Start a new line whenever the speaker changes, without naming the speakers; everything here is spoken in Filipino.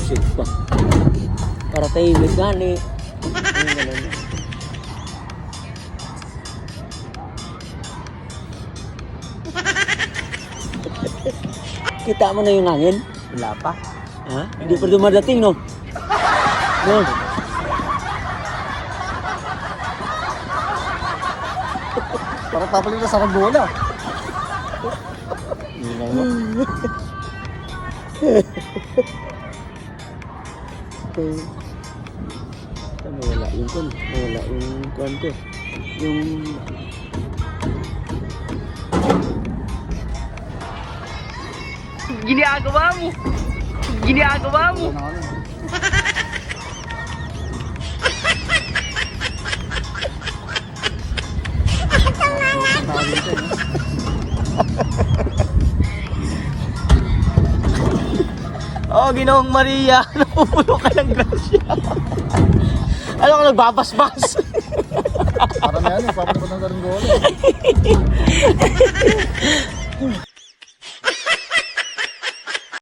Bullshit pa. Para tahimik gani. Kita mo na yung hangin?
Wala pa.
Ha? Hindi pa dumadating, no? No.
Parang papalit na sa bola.
Wala yung kun. Wala yung kuwan ko. Yung...
Ginagawa mo! Ginagawa mo!
Oh, Ginoong Maria, napupulo ka ng grasya. Alam ko, nagbabasbas.
Parang yan eh, papalit ko ng galing goal eh.